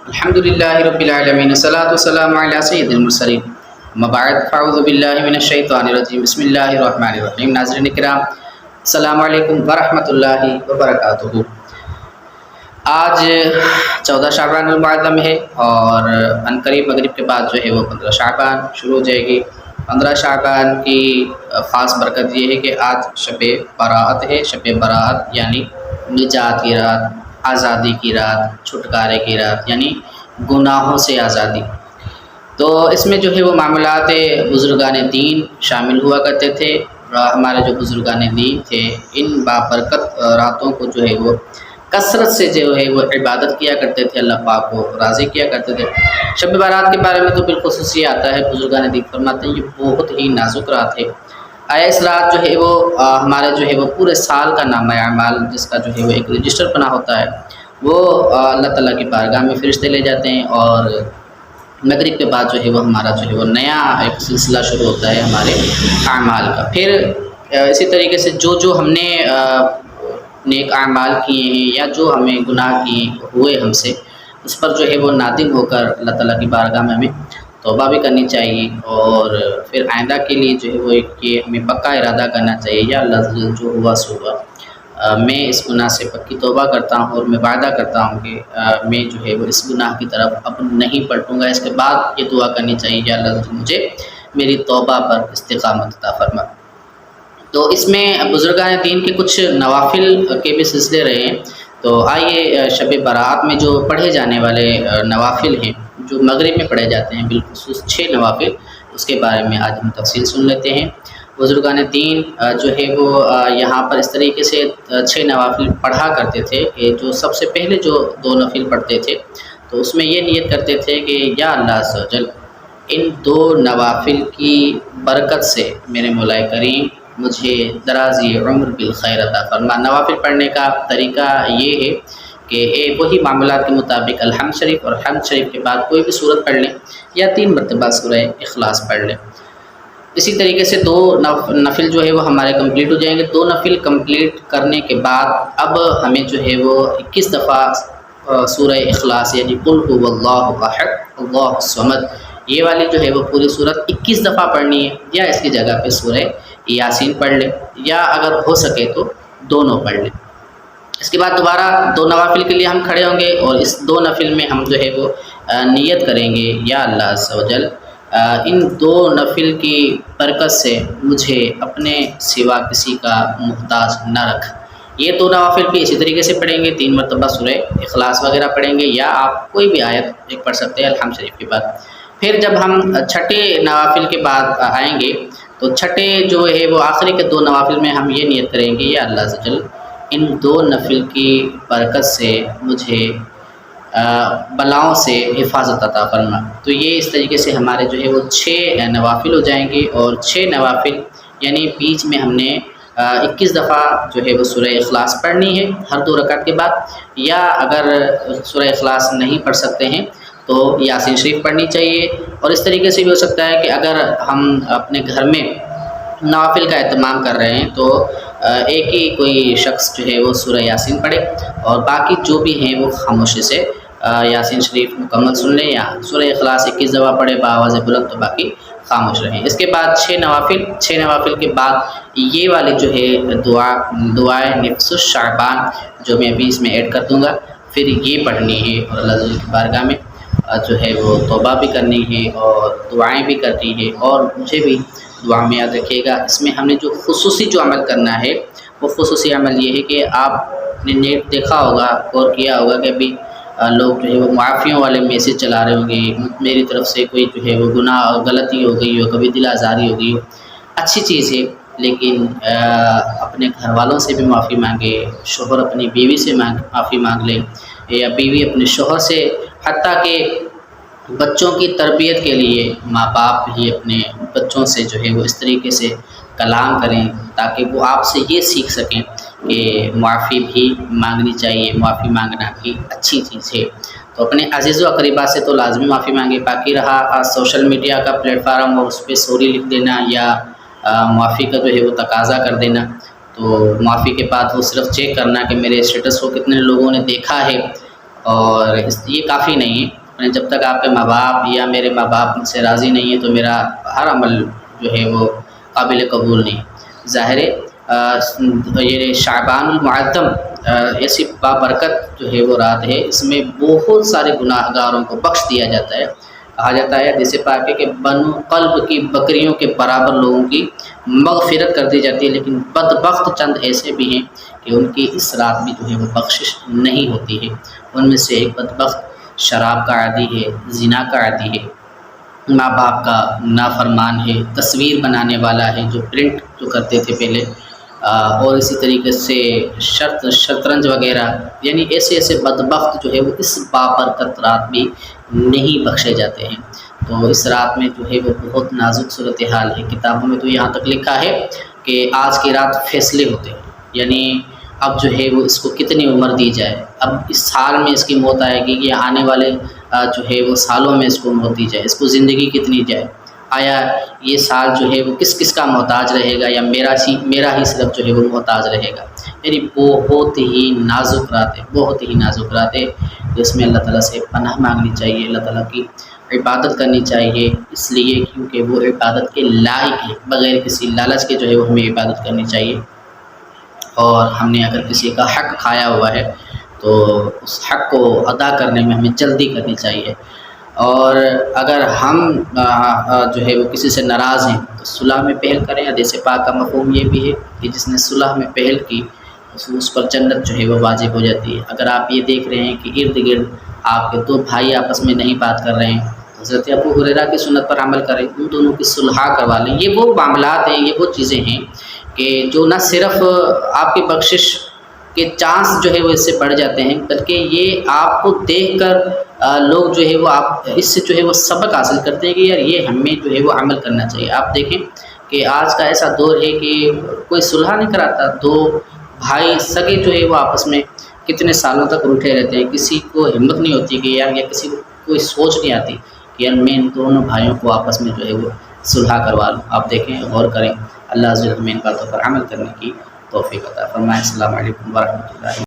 الحمد للہ رب العالمین والصلاۃ والسلام علی سید المرسلین اما بعد فاعوذ باللہ من الشیطان الرجیم بسم اللہ الرحمن الرحیم۔ ناظرین کرام، السلام علیکم ورحمۃ اللہ وبرکاتہ۔ آج 14 شعبان المعظم ہے اور عنقریب مغرب کے بعد جو ہے وہ 15 شعبان شروع ہو جائے گی۔ 15 شعبان کی خاص برکت یہ ہے کہ آج شب براءت ہے۔ شب براءت یعنی نجات کی رات، آزادی کی رات، چھٹکارے کی رات، یعنی گناہوں سے آزادی۔ تو اس میں جو ہے وہ معاملات بزرگان دین شامل ہوا کرتے تھے۔ ہمارے جو بزرگان دین تھے ان بابرکت راتوں کو جو ہے وہ کثرت سے جو ہے وہ عبادت کیا کرتے تھے، اللہ پاک کو راضی کیا کرتے تھے۔ شب برات کے بارے میں تو بالخصوص یہ آتا ہے، بزرگان دین فرماتے ہیں یہ بہت ہی نازک رات ہے۔ آیا اس رات جو ہے وہ ہمارے جو ہے وہ پورے سال کا نامہ اعمال، جس کا جو ہے وہ ایک رجسٹر بنا ہوتا ہے، وہ اللہ تعالیٰ کی بارگاہ میں فرشتے لے جاتے ہیں، اور مغرب کے بعد جو ہے وہ ہمارا جو ہے وہ نیا ایک سلسلہ شروع ہوتا ہے ہمارے اعمال کا۔ پھر اسی طریقے سے جو ہم نے نیک اعمال کیے ہیں یا جو ہمیں گناہ کیے ہوئے ہم سے، اس پر جو ہے وہ نادم ہو کر اللہ تعالیٰ کی بارگاہ میں ہمیں توبہ بھی کرنی چاہیے، اور پھر آئندہ کے لیے جو ہے وہ یہ ہمیں پکا ارادہ کرنا چاہیے، یا اللہ جو ہوا سو ہوا، میں اس گناہ سے پکی توبہ کرتا ہوں، اور میں وعدہ کرتا ہوں کہ میں جو ہے وہ اس گناہ کی طرف اب نہیں پلٹوں گا۔ اس کے بعد یہ دعا کرنی چاہیے کہ اللہ مجھے میری توبہ پر استقامت عطا فرما۔ تو اس میں بزرگان دین کے کچھ نوافل کے بھی سلسلے رہے ہیں۔ تو آئیے شب برات میں جو پڑھے جانے والے نوافل ہیں، جو مغرب میں پڑھے جاتے ہیں، بالخصوص 6 نوافل، اس کے بارے میں آج ہم تفصیل سن لیتے ہیں۔ بزرگان دین جو ہے وہ یہاں پر اس طریقے سے 6 نوافل پڑھا کرتے تھے کہ جو سب سے پہلے جو 2 نفل پڑھتے تھے تو اس میں یہ نیت کرتے تھے کہ یا اللہ عز و جل ان 2 نوافل کی برکت سے میرے مولا کریم مجھے درازی عمر بالخیر عطا فرما۔ نوافل پڑھنے کا طریقہ یہ ہے کہ وہی معاملات کے مطابق الحمد شریف اور حمد شریف کے بعد کوئی بھی سورت پڑھ لیں، یا 3 مرتبہ سورہ اخلاص پڑھ لیں۔ اسی طریقے سے 2 نفل جو ہے وہ ہمارے کمپلیٹ ہو جائیں گے۔ 2 نفل کمپلیٹ کرنے کے بعد اب ہمیں جو ہے وہ 21 دفعہ سورہ اخلاص یعنی قل هو اللہ احد اللہ الصمد، یہ والی جو ہے وہ پوری سورت 21 دفعہ پڑھنی ہے، یا اس کی جگہ پہ سورہ یاسین پڑھ لیں، یا اگر ہو سکے تو دونوں پڑھ لیں۔ اس کے بعد دوبارہ 2 نوافل کے لیے ہم کھڑے ہوں گے، اور اس 2 نفل میں ہم جو ہے وہ نیت کریں گے یا اللہ عز و جل ان 2 نفل کی برکت سے مجھے اپنے سوا کسی کا محتاج نہ رکھ۔ یہ 2 نوافل بھی اسی طریقے سے پڑھیں گے، 3 مرتبہ سورہ اخلاص وغیرہ پڑھیں گے، یا آپ کوئی بھی آیت ایک پڑھ سکتے ہیں الحمد شریف کے بعد۔ پھر جب ہم 6ٹھے نوافل کے بعد آئیں گے تو 6ٹھے جو ہے وہ آخری کے 2 نوافل میں ہم یہ نیت کریں گے یا اللہ عز و جل ان 2 نفل کی برکت سے مجھے بلاؤں سے حفاظت عطا فرما۔ تو یہ اس طریقے سے ہمارے جو ہے وہ 6 نوافل ہو جائیں گے، اور 6 نوافل یعنی بیچ میں ہم نے 21 دفعہ جو ہے وہ سورہ اخلاص پڑھنی ہے ہر 2 رکعت کے بعد، یا اگر سورہ اخلاص نہیں پڑھ سکتے ہیں تو یاسین شریف پڑھنی چاہیے۔ اور اس طریقے سے بھی ہو سکتا ہے کہ اگر ہم اپنے گھر میں نوافل کا اہتمام کر رہے ہیں تو ایک ہی کوئی شخص جو ہے وہ سورہ یاسین پڑھے، اور باقی جو بھی ہیں وہ خاموشی سے یاسین شریف مکمل سن لیں، یا سورہ اخلاص 21 دفعہ پڑھے بآواز بلند، تو باقی خاموش رہیں۔ اس کے بعد 6 نوافل کے بعد یہ والی جو ہے دعائے نفس الشعبان جو میں ابھی اس میں ایڈ کر دوں گا، پھر یہ پڑھنی ہے، اور اللہ تعالیٰ کی بارگاہ میں جو ہے وہ توبہ بھی کرنی ہے اور دعائیں بھی کرنی ہے۔ اور مجھے بھی دعا میں یاد رکھیے گا، اس میں ہم نے جو خصوصی جو عمل کرنا ہے وہ خصوصی عمل یہ ہے کہ آپ نے نیٹ دیکھا ہوگا، غور کیا ہوگا کہ ابھی لوگ جو ہے وہ معافیوں والے میسیج چلا رہے ہوں گے، میری طرف سے کوئی جو ہے وہ گناہ اور غلطی ہو گئی ہو، کبھی دل آزاری ہو گئی ہو، اچھی چیز ہے، لیکن اپنے گھر والوں سے بھی معافی مانگے، شوہر اپنی بیوی سے معافی مانگ لے، یا بیوی اپنے شوہر سے، حتیٰ کہ بچوں کی تربیت کے لیے ماں باپ بھی اپنے بچوں سے جو ہے وہ اس طریقے سے کلام کریں تاکہ وہ آپ سے یہ سیکھ سکیں کہ معافی بھی مانگنی چاہیے، معافی مانگنا بھی اچھی چیز ہے۔ تو اپنے عزیز و اقربا سے تو لازمی معافی مانگے۔ باقی رہا سوشل میڈیا کا پلیٹ فارم اور اس پہ سوری لکھ دینا یا معافی کا جو ہے وہ تقاضا کر دینا، تو معافی کے بعد وہ صرف چیک کرنا کہ میرے اسٹیٹس کو کتنے لوگوں نے دیکھا ہے، اور یہ کافی نہیں ہے، یعنی جب تک آپ کے ماں باپ یا میرے ماں باپ مجھ سے راضی نہیں ہیں تو میرا ہر عمل جو ہے وہ قابل قبول نہیں۔ ظاہر ہے یہ شعبان المعظم ایسی بابرکت جو ہے وہ رات ہے، اس میں بہت سارے گناہ گاروں کو بخش دیا جاتا ہے۔ کہا جاتا ہے حدیث پاک ہے کہ بنو قلب کی بکریوں کے برابر لوگوں کی مغفرت کر دی جاتی ہے، لیکن بدبخت چند ایسے بھی ہیں کہ ان کی اس رات میں جو ہے وہ بخشش نہیں ہوتی ہے۔ ان میں سے ایک بدبخت شراب کا عادی ہے، زنا کا عادی ہے، ماں باپ کا نافرمان ہے، تصویر بنانے والا ہے جو پرنٹ جو کرتے تھے پہلے، اور اسی طریقے سے شطرنج وغیرہ، یعنی ایسے بدبخت جو ہے وہ اس بابرکت رات بھی نہیں بخشے جاتے ہیں۔ تو اس رات میں جو ہے وہ بہت نازک صورتحال ہے۔ کتابوں میں تو یہاں تک لکھا ہے کہ آج کی رات فیصلے ہوتے ہیں، یعنی اب جو ہے وہ اس کو کتنی عمر دی جائے، اب اس سال میں اس کی موت آئے گی کہ آنے والے جو ہے وہ سالوں میں اس کو موت دی جائے، اس کو زندگی کتنی جائے، آیا یہ سال جو ہے وہ کس کس کا محتاج رہے گا یا میرا ہی صرف جو ہے وہ محتاج رہے گا۔ یعنی بہت ہی نازک رات ہے، بہت ہی نازک رات ہے، جس میں اللہ تعالیٰ سے پناہ مانگنی چاہیے، اللہ تعالیٰ کی عبادت کرنی چاہیے، اس لیے کیونکہ وہ عبادت کے لائق ہے، بغیر کسی لالچ کے جو ہے وہ ہمیں عبادت کرنی چاہیے۔ اور ہم نے اگر کسی کا حق کھایا ہوا ہے تو اس حق کو ادا کرنے میں ہمیں جلدی کرنی چاہیے، اور اگر ہم جو ہے وہ کسی سے ناراض ہیں تو صلح میں پہل کریں۔ حدیث پاک کا مفہوم یہ بھی ہے کہ جس نے صلح میں پہل کی اس پر جنت جو ہے وہ واجب ہو جاتی ہے۔ اگر آپ یہ دیکھ رہے ہیں کہ ارد گرد آپ کے دو بھائی آپس میں نہیں بات کر رہے ہیں، حضرت ابو ہریرہ کی سنت پر عمل کریں، ان دونوں کی صلح کروا لیں۔ یہ وہ معاملات ہیں، یہ وہ چیزیں ہیں کہ جو نہ صرف آپ کی بخشش کے چانس جو ہے وہ اس سے بڑھ جاتے ہیں، بلکہ یہ آپ کو دیکھ کر لوگ جو ہے وہ آپ اس سے جو ہے وہ سبق حاصل کرتے ہیں کہ یار یہ ہمیں جو ہے وہ عمل کرنا چاہیے۔ آپ دیکھیں کہ آج کا ایسا دور ہے کہ کوئی صلح نہیں کراتا، دو بھائی سگے جو ہے وہ آپس میں کتنے سالوں تک روٹھے رہتے ہیں، کسی کو ہمت نہیں ہوتی کہ یار، یا کسی کو کوئی سوچ نہیں آتی کہ یار میں ان دونوں بھائیوں کو آپس میں جو ہے وہ صلح کروا لوں۔ آپ دیکھیں، غور کریں، اللہ عز و جل ہمیں ان باتوں پر عمل کرنے کی توفیق عطا فرمائے۔ السلام علیکم ورحمۃ اللہ۔